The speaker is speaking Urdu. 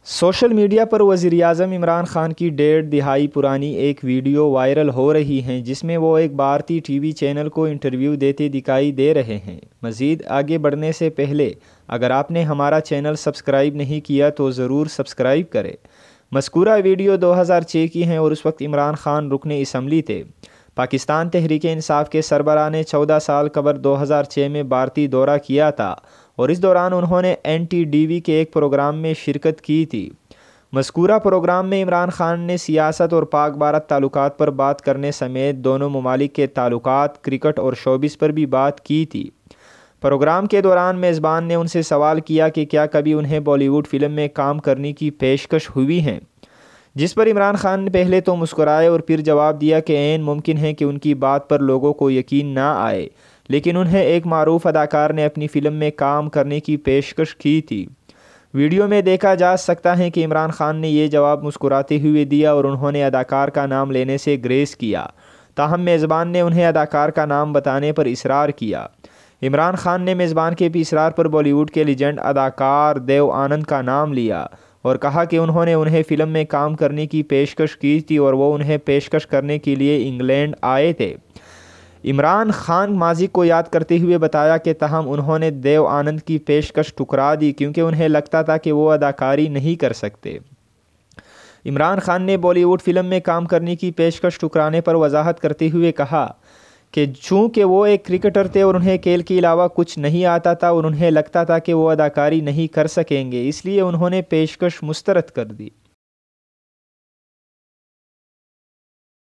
سوشل میڈیا پر وزیراعظم عمران خان کی 1.5 دہائی پرانی ایک ویڈیو وائرل ہو رہی ہے جس میں وہ ایک بھارتی ٹی وی چینل کو انٹرویو دیتے دکھائی دے رہے ہیں۔ مزید آگے بڑھنے سے پہلے اگر آپ نے ہمارا چینل سبسکرائب نہیں کیا تو ضرور سبسکرائب کریں۔ مذکورہ ویڈیو 2006 کی ہیں اور اس وقت عمران خان رکن اسمبلی تھے۔ پاکستان تحریک انصاف کے سربراہ نے 14 سال قبل 2006 میں بھارتی دورہ کیا تھا اور اس دوران انہوں نے NTDV کے ایک پروگرام میں شرکت کی تھی۔ مذکورہ پروگرام میں عمران خان نے سیاست اور پاک بھارت تعلقات پر بات کرنے سمیت دونوں ممالک کے تعلقات، کرکٹ اور شوبز پر بھی بات کی تھی۔ پروگرام کے دوران میزبان نے ان سے سوال کیا کہ کیا کبھی انہیں بالی ووڈ فلم میں کام کرنے کی پیشکش ہوئی ہے، جس پر عمران خان نے پہلے تو مسکرائے اور پھر جواب دیا کہ عین ممکن ہے کہ ان کی بات پر لوگوں کو یقین نہ آئے، لیکن انہیں ایک معروف اداکار نے اپنی فلم میں کام کرنے کی پیشکش کی تھی۔ ویڈیو میں دیکھا جا سکتا ہے کہ عمران خان نے یہ جواب مسکراتے ہوئے دیا اور انہوں نے اداکار کا نام لینے سے گریز کیا، تاہم میزبان نے انہیں اداکار کا نام بتانے پر اصرار کیا۔ عمران خان نے میزبان کے بھی اصرار پر بالی ووڈ کے لیجنڈ اداکار دیو آنند کا نام لیا اور کہا کہ انہیں فلم میں کام کرنے کی پیشکش کی تھی اور وہ انہیں پیشکش کرنے کے لیے انگلینڈ آئے تھے۔ عمران خان ماضی کو یاد کرتے ہوئے بتایا کہ تاہم انہوں نے دیو آنند کی پیشکش ٹھکرا دی کیونکہ انہیں لگتا تھا کہ وہ اداکاری نہیں کر سکتے۔ عمران خان نے بالی ووڈ فلم میں کام کرنے کی پیشکش ٹھکرانے پر وضاحت کرتے ہوئے کہا کہ چونکہ وہ ایک کرکٹر تھے اور انہیں کھیل کے علاوہ کچھ نہیں آتا تھا اور انہیں لگتا تھا کہ وہ اداکاری نہیں کر سکیں گے، اس لیے انہوں نے پیشکش مسترد کر دی۔